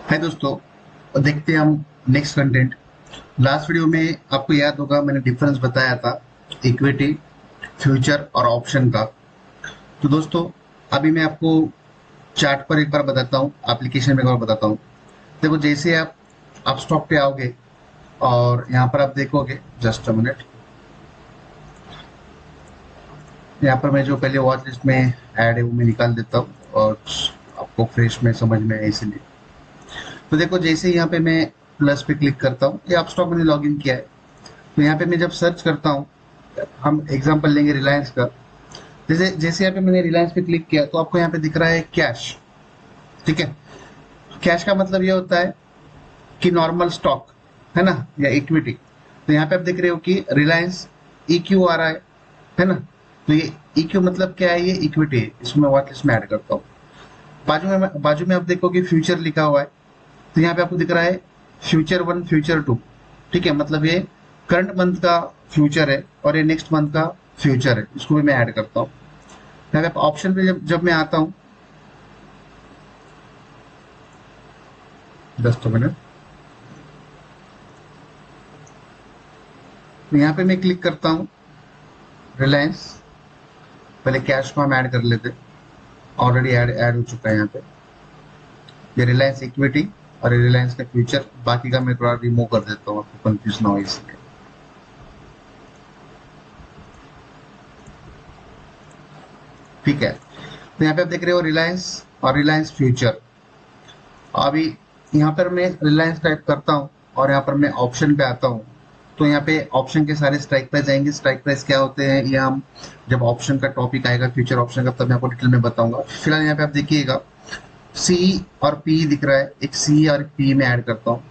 हाय दोस्तों, देखते हैं हम नेक्स्ट कंटेंट। लास्ट वीडियो में आपको याद होगा मैंने डिफरेंस बताया था इक्विटी, फ्यूचर और ऑप्शन का। तो दोस्तों अभी मैं आपको चार्ट पर एक बार बताता हूँ, एप्लीकेशन में एक बार बताता हूँ। देखो जैसे आप स्टॉक पे आओगे और यहाँ पर आप देखोगे, जस्ट अ मिनट, यहाँ पर मैं जो पहले वॉच लिस्ट में ऐड है वो मैं निकाल देता हूँ और आपको फ्रेश में समझ में आए इसलिए। तो देखो जैसे यहाँ पे मैं प्लस पे क्लिक करता हूँ, ये आप स्टॉक मैंने लॉग इन किया है। तो यहाँ पे मैं जब सर्च करता हूँ, हम एग्जांपल लेंगे रिलायंस का। जैसे जैसे यहाँ पे मैंने रिलायंस पे क्लिक किया तो आपको यहाँ पे दिख रहा है कैश। ठीक है, कैश का मतलब ये होता है कि नॉर्मल स्टॉक है ना, या इक्विटी। तो यहाँ पे आप देख रहे हो कि रिलायंस EQ आ रहा है ना। तो ये EQ मतलब क्या है, ये इक्विटी है। इसको मैं वॉच लिस्ट में ऐड करता हूँ। बाजू में आप देखोगे फ्यूचर लिखा हुआ है। तो यहाँ पे आपको दिख रहा है फ्यूचर 1 फ्यूचर 2। ठीक है, मतलब ये करंट मंथ का फ्यूचर है और ये नेक्स्ट मंथ का फ्यूचर है। इसको भी मैं ऐड करता हूँ। यहाँ पे ऑप्शन पे जब जब मैं आता हूँ, जस्ट मिनट, तो यहाँ पे मैं क्लिक करता हूँ रिलायंस। पहले कैश को हम ऐड कर लेते, ऑलरेडी ऐड ऐड हो चुका है यहाँ पे। ये रिलायंस इक्विटी और ये रिलायंस का फ्यूचर। बाकी का मैं थोड़ा रिमूव कर देता हूँ, आपको कंफ्यूज ना हो इसलिए। ठीक है, तो यहाँ पे आप देख रहे हो रिलायंस और रिलायंस फ्यूचर। अभी यहाँ पर मैं रिलायंस टाइप करता हूँ और यहाँ पर मैं ऑप्शन पे आता हूँ। तो यहाँ पे ऑप्शन के सारे स्ट्राइक प्राइस आएंगे। स्ट्राइक प्राइस क्या होते हैं ये हम जब ऑप्शन का टॉपिक आएगा, फ्यूचर ऑप्शन का, तब मैं आपको डिटेल में बताऊंगा। फिलहाल यहाँ पे आप देखिएगा सी और पी दिख रहा है, एक सी और पी में ऐड करता हूँ।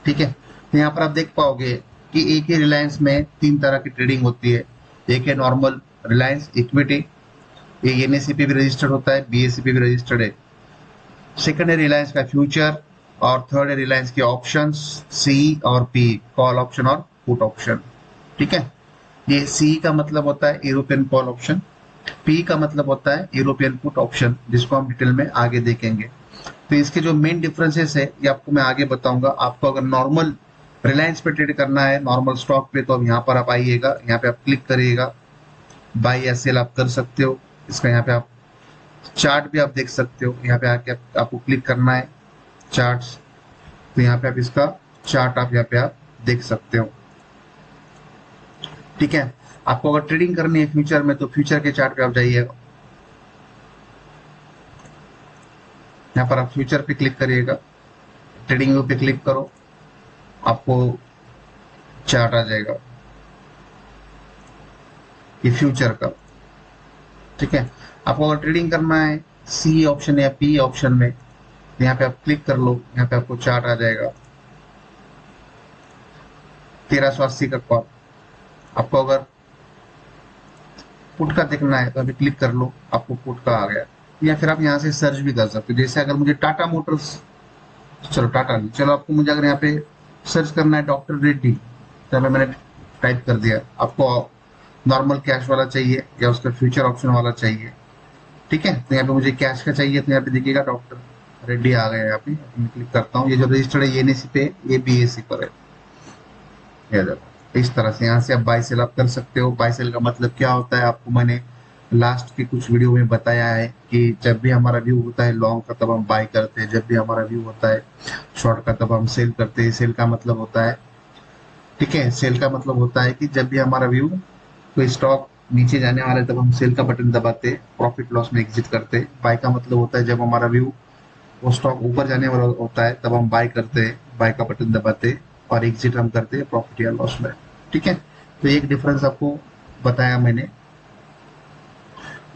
ठीक है, तो यहाँ पर आप देख पाओगे कि एक ही रिलायंस में तीन तरह की ट्रेडिंग होती है। एक है नॉर्मल रिलायंस इक्विटी, ये NSE पे भी रजिस्टर्ड होता है, BSE पे भी रजिस्टर्ड है। सेकंड है रिलायंस का फ्यूचर और थर्ड है रिलायंस के ऑप्शंस, सी और पी, कॉल ऑप्शन और पुट ऑप्शन। ठीक है, ये सी का मतलब होता है यूरोपियन कॉल ऑप्शन, पी का मतलब होता है यूरोपियन पुट ऑप्शन, जिसको हम डिटेल में आगे देखेंगे। तो इसके जो मेन डिफरेंसेस है ये आपको मैं आगे बताऊंगा। आपको अगर नॉर्मल रिलायंस पे ट्रेड करना है, नॉर्मल स्टॉक पे, तो अब यहाँ पर आप आइएगा, यहाँ पे आप क्लिक करिएगा, बाय या सेल आप कर सकते हो। इसका यहाँ पे आप चार्ट भी आप देख सकते हो। यहाँ पे आके आपको क्लिक करना है चार्ट्स। तो यहाँ पे आप इसका चार्ट आप यहाँ पे आप देख सकते हो। ठीक है, आपको अगर ट्रेडिंग करनी है फ्यूचर में तो फ्यूचर के चार्ट पे आप जाइएगा। यहाँ पर आप फ्यूचर पे क्लिक करिएगा, ट्रेडिंग व्यू पे क्लिक करो, आपको चार्ट आ जाएगा ये फ्यूचर का। ठीक है, आपको अगर ट्रेडिंग करना है सी ऑप्शन या पी ऑप्शन में, तो यहाँ पे आप क्लिक कर लो, यहाँ पे आपको चार्ट आ जाएगा 1380 का कॉल। आपको अगर पुट का देखना है तो अभी क्लिक कर लो, आपको पुट का आ गया। या फिर आप यहाँ से सर्च भी कर सकते हो। जैसे अगर मुझे टाटा मोटर्स, चलो टाटा नहीं, चलो आपको मुझे अगर यहाँ पे सर्च करना है डॉक्टर रेड्डी, तो यहाँ पे मैंने टाइप कर दिया। आपको नॉर्मल कैश वाला चाहिए या उसका फ्यूचर ऑप्शन वाला चाहिए। ठीक है, तो यहाँ पे मुझे कैश का चाहिए, तो यहाँ पे देखिएगा डॉक्टर रेड्डी आ गया। यहाँ पे मैं क्लिक करता हूँ, ये जो रजिस्टर्ड है ये NSE पे, ये BSE पर है। ये देखो, इस तरह से यहाँ से आप बाय सेल आप कर सकते हो। बाय सेल का मतलब क्या होता है, आपको मैंने लास्ट के कुछ वीडियो में बताया है कि जब भी हमारा व्यू होता है लॉन्ग का तब हम बाय करते हैं, जब भी हमारा व्यू होता है शॉर्ट का तब हम सेल करते हैं। सेल का मतलब होता है, ठीक है, सेल का मतलब होता है कि जब भी हमारा व्यू, कोई स्टॉक नीचे जाने वाला है तब हम सेल का बटन दबाते हैं, प्रॉफिट लॉस में एग्जिट करते हैं। बाय का मतलब होता है जब हमारा व्यू, वो स्टॉक ऊपर जाने वाला होता है तब हम बाय करते हैं, बाय का बटन दबाते हैं, और एग्जिट हम करते हैं प्रॉफिट या लॉस में। ठीक है, तो एक डिफरेंस आपको बताया मैंने।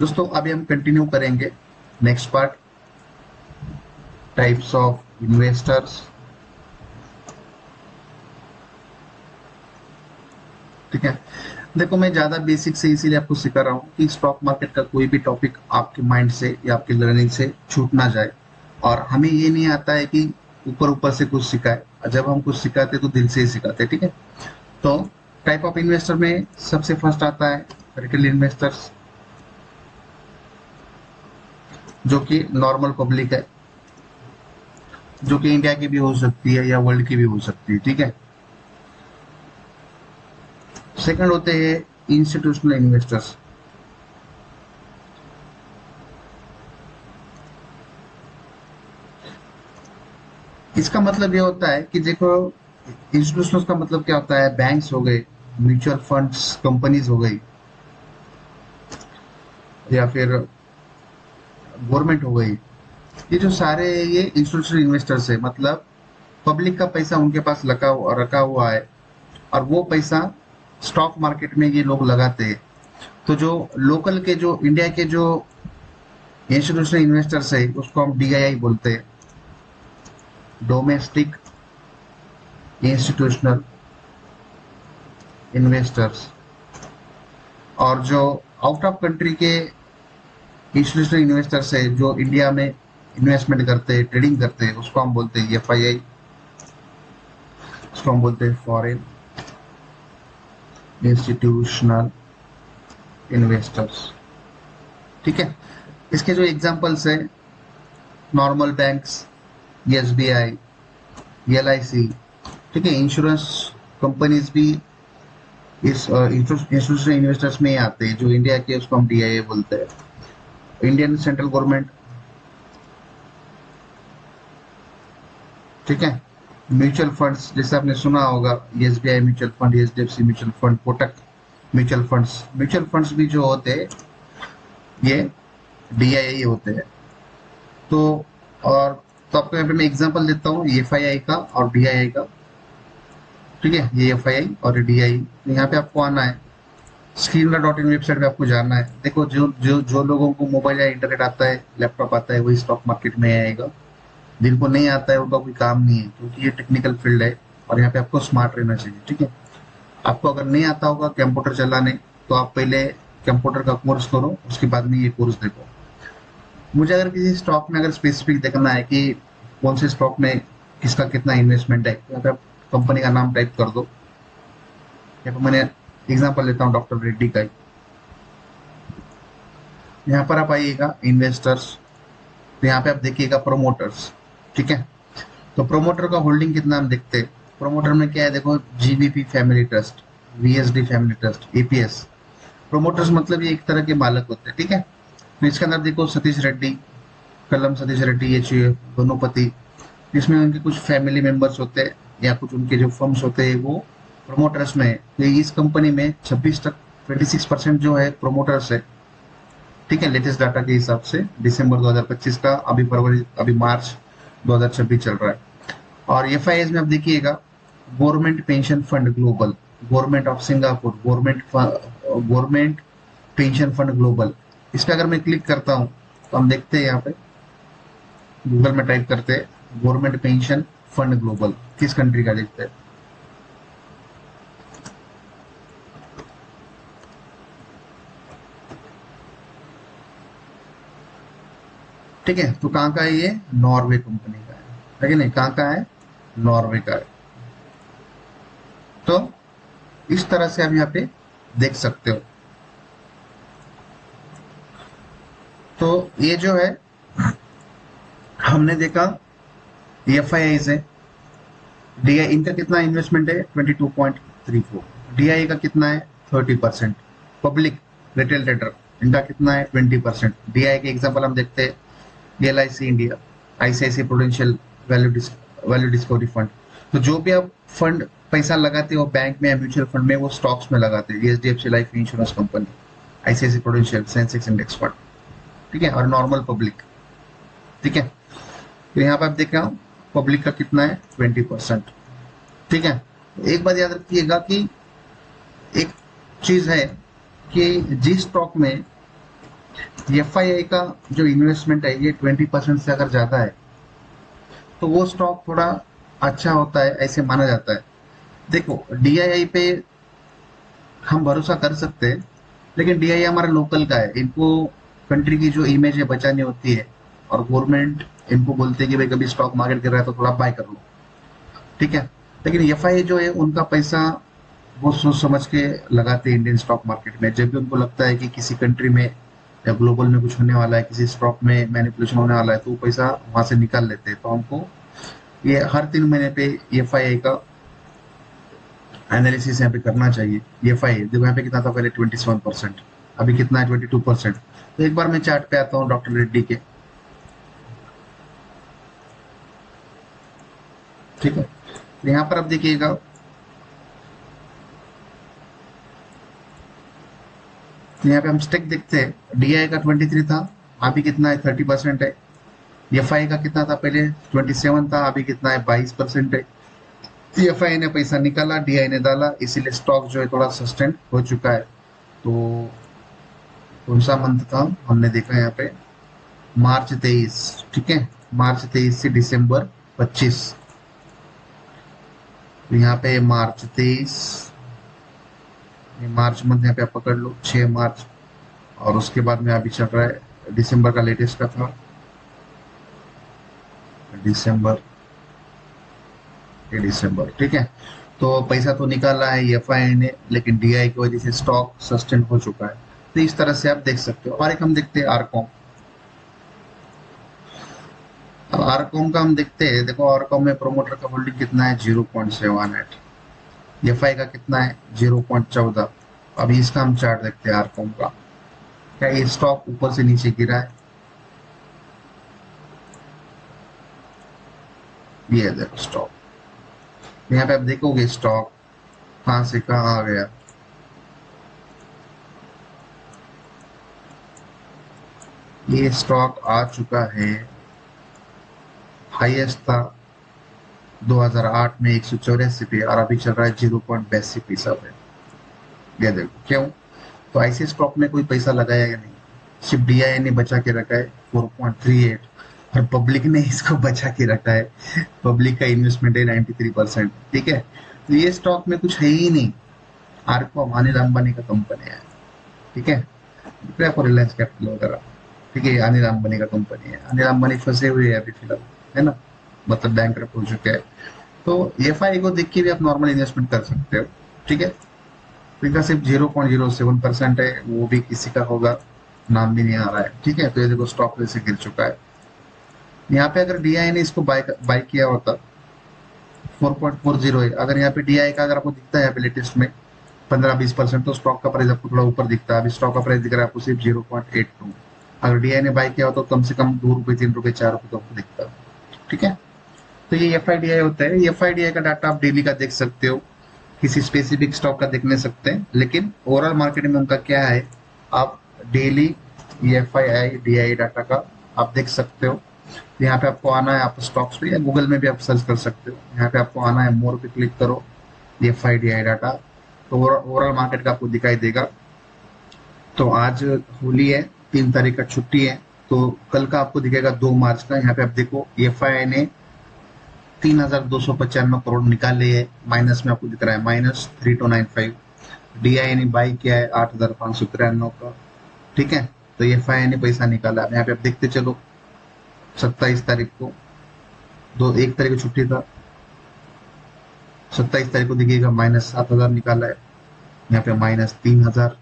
दोस्तों अभी हम कंटिन्यू करेंगे next part, types of investors. ठीक है, देखो मैं ज्यादा बेसिक से इसीलिए आपको सिखा रहा हूँ कि स्टॉक मार्केट का कोई भी टॉपिक आपके माइंड से या आपकी लर्निंग से छूट ना जाए। और हमें ये नहीं आता है कि ऊपर ऊपर से कुछ सिखाए, जब हम कुछ सिखाते तो दिल से ही सिखाते। ठीक है, तो टाइप ऑफ इन्वेस्टर में सबसे फर्स्ट आता है रिटेल इन्वेस्टर्स, जो कि नॉर्मल पब्लिक है। जो कि इंडिया की भी हो सकती है या वर्ल्ड की भी हो सकती है, ठीक है। सेकंड होते हैं इंस्टीट्यूशनल इन्वेस्टर्स। इसका मतलब ये होता है कि देखो, इंस्टीट्यूशनल का मतलब क्या होता है, बैंक्स हो गए, म्यूचुअल फंड्स कंपनीज हो गई, या फिर गवर्नमेंट हो गई। ये जो सारे ये इंस्टीट्यूशनल इन्वेस्टर्स है, मतलब पब्लिक का पैसा उनके पास रखा हुआ है, और वो पैसा स्टॉक मार्केट में ये लोग लगाते हैं। तो जो लोकल के, जो इंडिया के जो इंस्टीट्यूशनल इन्वेस्टर्स है, उसको हम डीआईआई बोलते हैं, डोमेस्टिक इंस्टीट्यूशनल इन्वेस्टर्स। और जो आउट ऑफ कंट्री के इंस्टीट्यूशनल इन्वेस्टर्स है, जो इंडिया में इन्वेस्टमेंट करते हैं, ट्रेडिंग करते हैं, उसको हम बोलते हैं एफआईआई, उसको हम बोलते हैं फॉरेन इंस्टीट्यूशनल इन्वेस्टर्स, ठीक है। इसके जो एग्जांपल्स है, नॉर्मल बैंक्स, एसबीआई, एलआईसी, ठीक है। इंश्योरेंस कंपनीज भी इस इंस्टीट्यूशनल इन्वेस्टर्स में ही आते हैं, जो इंडिया के, उसको हम डीआईए बोलते हैं। इंडियन सेंट्रल गवर्नमेंट, ठीक है। म्यूचुअल फंड्स, जैसे आपने सुना होगा, SBI mutual fund, HDFC mutual fund, Kotak mutual funds भी जो होते हैं ये डीआईआई होते हैं। तो और तो आपको यहाँ पे मैं एग्जांपल देता हूँ एफआईआई का और डीआईआई का, ठीक है। ये एफआईआई और डीआईआई, यहाँ पे आपको आना है, screener.in वेबसाइट पे आपको जाना है। देखो, जो लोगों को मोबाइल या इंटरनेट आता है, लैपटॉप आता है, वही स्टॉक मार्केट में आएगा। जिनको नहीं आता है उनका कोई काम नहीं है, क्योंकि ये टेक्निकल फील्ड है, और यहाँ पे आपको स्मार्ट रहना चाहिए, ठीक है। आपको अगर नहीं आता होगा कंप्यूटर चलाने, तो आप पहले कंप्यूटर का कोर्स करो, उसके बाद में ये कोर्स देखो। मुझे अगर किसी स्टॉक में अगर स्पेसिफिक देखना है कि कौन से स्टॉक में किसका कितना इन्वेस्टमेंट है, यहाँ पे आप कंपनी का नाम टाइप कर दो। यहाँ पे मैंने एग्जांपल लेता हूँ डॉक्टर रेड्डी का ही। यहाँ पर आप आइएगा इन्वेस्टर्स, तो यहाँ पे आप देखिएगा प्रोमोटर्स, ठीक है। तो प्रोमोटर का होल्डिंग कितना हम देखते हैं। प्रोमोटर में क्या है, देखो, GBP family trust, VSD family trust, APS. Promoters मतलब ये एक तरह के मालक होते हैं, ठीक है। तो इसके अंदर देखो, सतीश रेड्डी, कलम सतीश रेड्डी, ये दोनों पति, इसमें उनके कुछ फैमिली मेंबर्स होते हैं, या कुछ उनके जो फर्म्स होते हैं वो प्रोमोटर्स में है। तो इस कंपनी में 26% जो है प्रोमोटर्स है, ठीक है, लेटेस्ट डाटा के हिसाब से दिसंबर 2025 का। अभी मार्च 2026 चल रहा है। और एफआईएस में आप देखिएगा, government pension fund global, government of Singapore, government pension fund global. इस पे अगर मैं क्लिक करता हूँ, तो हम देखते हैं, यहाँ पे गूगल में टाइप करते हैं गवर्नमेंट पेंशन फंड ग्लोबल, किस कंट्री का, देखते हैं। ठीक है, तो कहाँ का है ये, नॉर्वे कंपनी का है कि नहीं, कहाँ का है, नॉर्वे का है। तो इस तरह से आप यहाँ पे देख सकते हो। तो ये जो है हमने देखा एफआईआई से डीआई, इनका कितना इन्वेस्टमेंट है, 22.34। डीआई का कितना है, 30%। पब्लिक रिटेल ट्रेडर, इनका कितना है, 20%। डीआई के एग्जांपल हम देखते हैं, LIC India, ICICI prudential value discovery fund. तो जो भी आप फंड पैसा लगाते हो बैंक में या म्यूचुअल फंड में, वो स्टॉक्स में लगाते हैं, HDFC life insurance company, ICICI prudential, sensex index fund, ठीक है। और नॉर्मल पब्लिक, ठीक है। तो यहाँ पे आप देख रहे हो पब्लिक का कितना है, 20%, ठीक है। एक बात याद रखिएगा कि एक चीज है कि जिस स्टॉक में एफआईआई का जो इन्वेस्टमेंट है ये 20% से अगर ज्यादा है, तो वो स्टॉक थोड़ा अच्छा होता है, ऐसे माना जाता है। देखो, डीआईआई पे हम भरोसा कर सकते हैं, लेकिन डीआईआई हमारा लोकल का है, इनको कंट्री की जो इमेज है बचानी होती है, और गवर्नमेंट इनको बोलते हैं कि भाई कभी स्टॉक मार्केट गिर रहा है तो थोड़ा बाय कर लो, ठीक है। लेकिन एफआईआई जो है उनका पैसा वो सोच समझ के लगाते हैं इंडियन स्टॉक मार्केट में। जब भी उनको लगता है कि किसी कंट्री में या ग्लोबल में कुछ होने वाला है, किसी स्टॉक में मैनिपुलेशन होने वाला है, तो वो पैसा वहां से निकाल लेते हैं। तो हमको ये हर 3 महीने पे एफआईआई का एनालिसिस यहाँ पे करना चाहिए। एफआईआई देखो यहाँ पे कितना था पहले 27%, अभी कितना है 22%। तो एक बार मैं चार्ट पे आता हूँ डॉक्टर रेड्डी के, ठीक है। तो यहाँ पर आप देखिएगा, यहाँ पे हम स्टेक देखते हैं, डीआई का 23 था, अभी कितना है 30% है। एफआई का कितना था पहले 27 था, अभी कितना है 22% है। एफआई ने पैसा निकाला, डीआई ने डाला, इसीलिए स्टॉक जो है थोड़ा सस्टेन हो चुका है। तो कौन सा मंथ था हमने देखा यहाँ पे, मार्च 23, ठीक है, मार्च 23 से दिसंबर 25। तो यहाँ पे मार्च 23, ये मार्च मंथ यहाँ पे आप पकड़ लो 6 मार्च, और उसके बाद में अभी चल रहा है दिसंबर का लेटेस्ट का था, दिसंबर, ये दिसंबर, ठीक है। तो पैसा तो निकाला है एफआई ने, लेकिन डीआई की वजह से स्टॉक सस्टेन हो चुका है। तो इस तरह से आप देख सकते हो। और एक हम देखते हैं आरकॉम। अब आरकॉम का हम देखते हैं, देखो आरकॉम में प्रोमोटर का होल्डिंग कितना है 0.78, एफआई का कितना है 0.14। अभी इसका हम चार्ट देखते हैं आरकॉम का। क्या ये स्टॉक ऊपर से नीचे गिरा है? ये है देखो स्टॉक, यहाँ पे आप देखोगे स्टॉक कहां से कहां आ गया। ये स्टॉक आ चुका है, हाईएस्ट था 2008 में 184 पे, और अभी चल रहा है 0.82 पे। ये देखो क्यों, तो ऐसे स्टॉक में कोई पैसा लगाया या नहीं, सिर्फ डीआई ने बचा के रखा है 4.38, और पब्लिक ने इसको बचा के रखा है। पब्लिक का इन्वेस्टमेंट है 93%, ठीक है। तो ये स्टॉक में कुछ है ही नहीं। आरको अनिल अंबानी का कंपनी है, ठीक है, आपको रिलायंस कैपिटल वगैरह, ठीक है, अनिल अंबानी का कंपनी है। अनिल अंबानी फंसे हुए हैं अभी फिलहाल, है ना, मतलब बैंक हो चुके हैं। तो एफआई को देख के भी आप नॉर्मल इन्वेस्टमेंट कर सकते हो, ठीक है। तो इनका सिर्फ 0.07% है, वो भी किसी का होगा, नाम भी नहीं आ रहा है, ठीक है। तो ये देखो स्टॉक वैसे गिर चुका है। यहाँ पे अगर डीआई ने इसको बाय बाय किया होता 4.40 है, अगर यहाँ पे डीआई का अगर आपको दिखता है यहाँ पे लेटेस्ट में 15-20%, तो स्टॉक का प्राइस आपको थोड़ा ऊपर दिखता है। अभी स्टॉक का प्राइस दिख रहा है आपको सिर्फ 0.82। अगर डीआई ने बाय किया हो तो कम से कम 2 रुपए 3 रुपए 4 रुपए तो आपको दिखता है, ठीक है। तो ये एफ आई डी आई होता है। एफ आई डी आई का डाटा आप डेली का देख सकते हो, किसी स्पेसिफिक स्टॉक का देख नहीं सकते हैं, लेकिन ओवरऑल मार्केट में उनका क्या है, आप daily F I I D I data का आप देख सकते हो। यहाँ पे आपको आना है, आप स्टॉक्स पे या गूगल में भी आप सर्च कर सकते हो। यहाँ पे आपको आना है, मोर पे क्लिक करो, F I D I data, तो ओवरऑल मार्केट का आपको दिखाई देगा। तो आज होली है, 3 तारीख का छुट्टी है, तो कल का आपको दिखेगा 2 मार्च का। यहाँ पे आप देखो एफ आई आई ने 3,295 करोड़ निकाले है, माइनस में आपको दिख रहा है -3295। डीआई ने बाई किया है 8,593 का, ठीक है। तो एफ आई आई ने पैसा निकाला है। यहाँ पे आप देखते चलो 27 तारीख को, 1 तारीख को छुट्टी था, 27 तारीख को दिखेगा -7,000 निकाला है, यहाँ पे -3,000।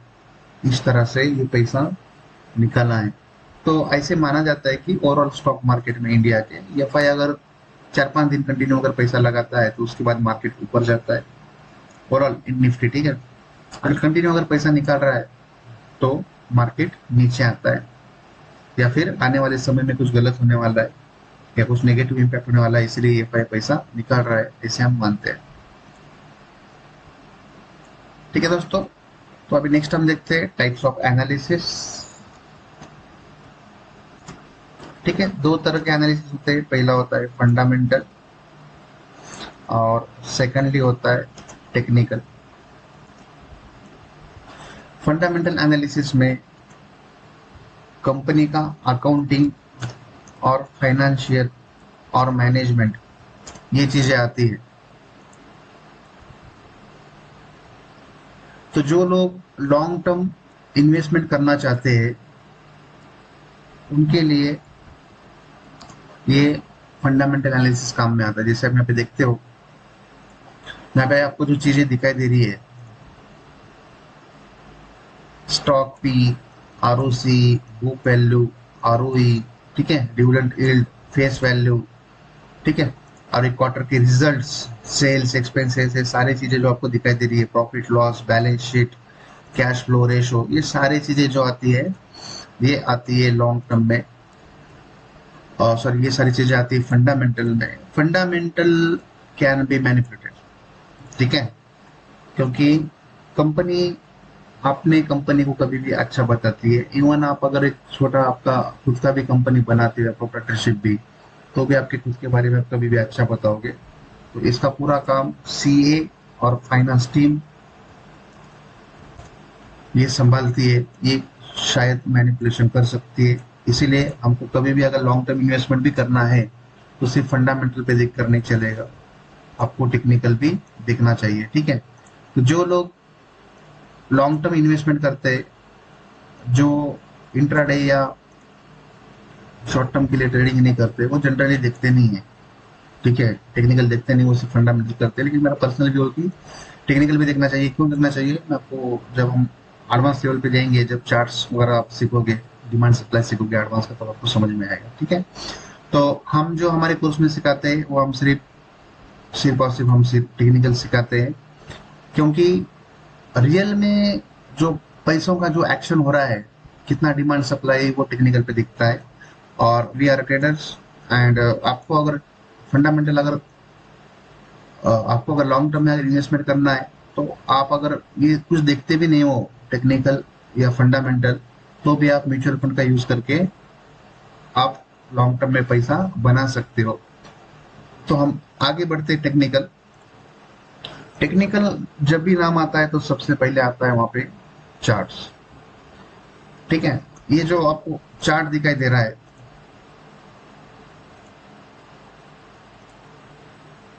इस तरह से ये पैसा निकाला है। तो ऐसे माना जाता है कि ओवरऑल स्टॉक मार्केट में इंडिया के एफ आई अगर 4-5 दिन कंटिन्यू अगर पैसा लगाता है तो उसके बाद मार्केट ऊपर जाता है, ओवरऑल निफ्टी, ठीक है। अगर कंटिन्यू अगर पैसा निकाल रहा है तो मार्केट नीचे आता है, या फिर आने वाले समय में कुछ गलत होने वाला है या कुछ नेगेटिव इम्पैक्ट होने वाला है, इसलिए एफ आई पैसा निकाल रहा है, ऐसे हम मानते हैं, ठीक है दोस्तों। तो अभी नेक्स्ट हम देखते हैं टाइप्स ऑफ एनालिसिस, ठीक है। 2 तरह के एनालिसिस होते हैं, पहला होता है फंडामेंटल और सेकेंडली होता है टेक्निकल। फंडामेंटल एनालिसिस में कंपनी का अकाउंटिंग और फाइनेंशियल और मैनेजमेंट, ये चीजें आती है। तो जो लोग लॉन्ग टर्म इन्वेस्टमेंट करना चाहते हैं उनके लिए ये फंडामेंटल एनालिसिस काम में आता है। जैसे आप यहाँ पे देखते हो, यहाँ पे आपको जो चीजें दिखाई दे रही है, स्टॉक पी, आर ओ सी, बुक वैल्यू, आर ओ ई, ठीक है, डिविडेंड यील्ड, फेस वैल्यू, ठीक है, और एक क्वार्टर के रिजल्ट्स, सेल्स, एक्सपेंसेस, ये सारी चीजें जो आपको दिखाई दे रही है, profit loss, balance sheet, cash flow ratio, ये सारी चीजें जो आती है ये आती है लॉन्ग टर्म में। और सॉरी, ये सारी चीजें आती है फंडामेंटल में। फंडामेंटल कैन बी मैनिपुलेटेड, ठीक है, क्योंकि कंपनी अपने कंपनी को कभी भी अच्छा बताती है। इवन आप अगर एक छोटा आपका खुद का भी कंपनी बनाते हैं, प्रोप्राइटरशिप भी, तो भी आपके खुद के बारे में आप कभी भी अच्छा बताओगे। तो इसका पूरा काम सीए और फाइनेंस टीम ये संभालती है, ये शायद मैनिपुलेशन कर सकती है। इसीलिए हमको कभी भी अगर लॉन्ग टर्म इन्वेस्टमेंट भी करना है तो सिर्फ फंडामेंटल पे देख कर नहीं चलेगा, आपको टेक्निकल भी देखना चाहिए, ठीक है। तो जो लोग लॉन्ग टर्म इन्वेस्टमेंट करते हैं, जो इंट्राडे या शॉर्ट टर्म के लिए ट्रेडिंग नहीं करते, वो जनरली देखते नहीं है, ठीक है, टेक्निकल देखते नहीं, वो सिर्फ फंडामेंटल करते हैं। लेकिन मेरा पर्सनल व्यू है कि टेक्निकल भी देखना चाहिए। क्यों देखना चाहिए, मैं आपको, जब हम एडवांस लेवल पे जाएंगे, जब चार्ट्स वगैरह आप सीखोगे, डिमांड सप्लाई सीखोगे एडवांस का, तब आपको समझ में आएगा, ठीक है। तो हम जो हमारे कोर्स में सिखाते हैं वो हम सिर्फ और सिर्फ हम सिर्फ टेक्निकल सिखाते हैं, क्योंकि रियल में जो पैसों का जो एक्शन हो रहा है, कितना डिमांड सप्लाई, वो टेक्निकल पे दिखता है। और वी आर ट्रेडर्स एंड आपको अगर फंडामेंटल, अगर आपको अगर लॉन्ग टर्म में अगर इन्वेस्टमेंट करना है, तो आप अगर ये कुछ देखते भी नहीं हो टेक्निकल या फंडामेंटल, तो भी आप म्यूचुअल फंड का यूज करके आप लॉन्ग टर्म में पैसा बना सकते हो। तो हम आगे बढ़ते टेक्निकल। टेक्निकल जब भी नाम आता है तो सबसे पहले आता है वहां पे चार्ट्स, ठीक है। ये जो आपको चार्ट दिखाई दे रहा है,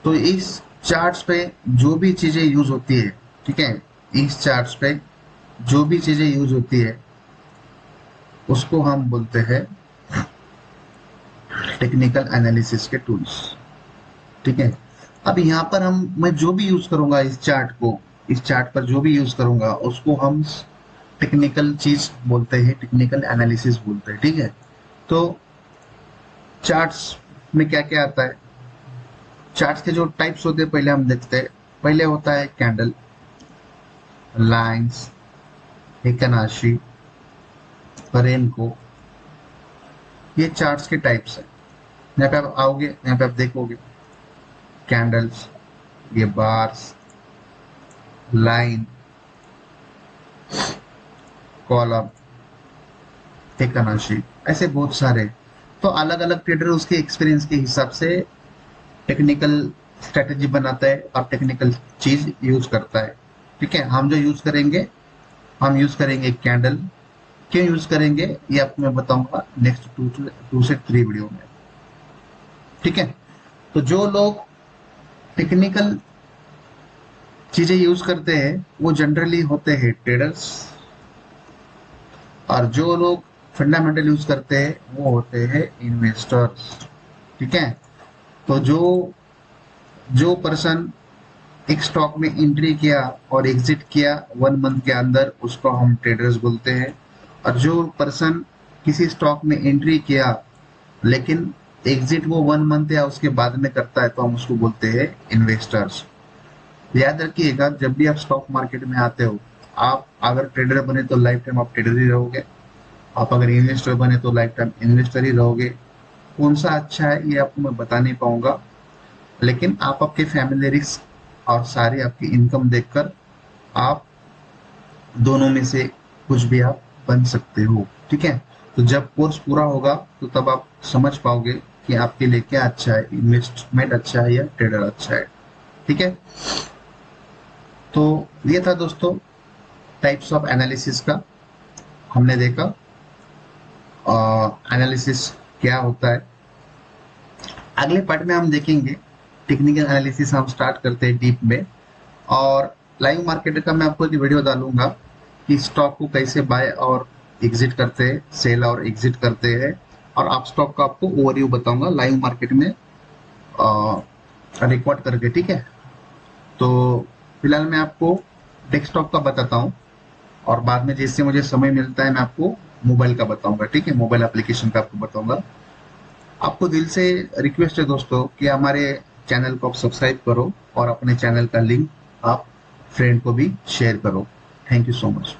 तो इस चार्ट्स पे जो भी चीजें यूज होती है, ठीक है, इस चार्ट्स पे जो भी चीजें यूज होती है उसको हम बोलते हैं टेक्निकल एनालिसिस के टूल्स, ठीक है। अब यहाँ पर मैं जो भी यूज करूंगा इस चार्ट को, इस चार्ट पर जो भी यूज करूंगा उसको हम टेक्निकल चीज बोलते हैं, टेक्निकल एनालिसिस बोलते हैं, ठीक है। तो चार्ट्स में क्या क्या आता है, चार्ट्स के जो टाइप्स होते हैं पहले हम देखते हैं। पहले होता है कैंडल, लाइंस, फिबोनाची, रेनको, ये चार्ट्स के टाइप्स हैं। यहाँ पे आप आओगे, यहाँ पे आप देखोगे कैंडल्स, ये बार्स, लाइन, कॉलम, फिबोनाची, ऐसे बहुत सारे। तो अलग अलग ट्रेडर उसके एक्सपीरियंस के हिसाब से टेक्निकल स्ट्रेटेजी बनाता है और टेक्निकल चीज यूज करता है, ठीक है। हम जो यूज करेंगे, हम यूज करेंगे कैंडल। क्यों यूज करेंगे ये आपको मैं बताऊंगा नेक्स्ट 2 से 3 वीडियो में, ठीक है। तो जो लोग टेक्निकल चीजें यूज करते हैं वो जनरली होते हैं ट्रेडर्स, और जो लोग फंडामेंटल यूज करते हैं वो होते हैं इन्वेस्टर्स, ठीक है। तो जो जो पर्सन एक स्टॉक में एंट्री किया और एग्जिट किया 1 मंथ के अंदर, उसको हम ट्रेडर्स बोलते हैं। और जो पर्सन किसी स्टॉक में एंट्री किया लेकिन एग्जिट वो 1 मंथ या उसके बाद में करता है, तो हम उसको बोलते हैं इन्वेस्टर्स। याद रखिएगा, जब भी आप स्टॉक मार्केट में आते हो, आप अगर ट्रेडर बने तो लाइफ टाइम आप ट्रेडर ही रहोगे, आप अगर इन्वेस्टर बने तो लाइफ टाइम इन्वेस्टर ही रहोगे। कौन सा अच्छा है ये आपको मैं बता नहीं पाऊंगा, लेकिन आप आपके फैमिली रिस्क और सारी आपकी इनकम देखकर आप दोनों में से कुछ भी आप बन सकते हो, ठीक है। तो जब कोर्स पूरा होगा तो तब आप समझ पाओगे कि आपके लिए क्या अच्छा है, इन्वेस्टमेंट अच्छा है या ट्रेडर अच्छा है, ठीक है। तो ये था दोस्तों टाइप्स ऑफ एनालिसिस का, हमने देखा एनालिसिस क्या होता है। अगले पार्ट में हम देखेंगे टेक्निकल एनालिसिस, हम स्टार्ट करते हैं डीप में। और लाइव मार्केट का मैं आपको एक वीडियो डालूंगा कि स्टॉक को कैसे बाय और एग्जिट करते हैं, सेल और एग्जिट करते हैं, और आप स्टॉक का आपको ओवरव्यू बताऊंगा लाइव मार्केट में रिकॉर्ड करके, ठीक है। तो फिलहाल मैं आपको डेस्कटॉप का बताता हूँ, और बाद में जैसे मुझे समय मिलता है मैं आपको मोबाइल का बताऊंगा, ठीक है, मोबाइल एप्लीकेशन का आपको बताऊंगा। आपको दिल से रिक्वेस्ट है दोस्तों कि हमारे चैनल को आप सब्सक्राइब करो और अपने चैनल का लिंक आप फ्रेंड को भी शेयर करो। Thank you so much.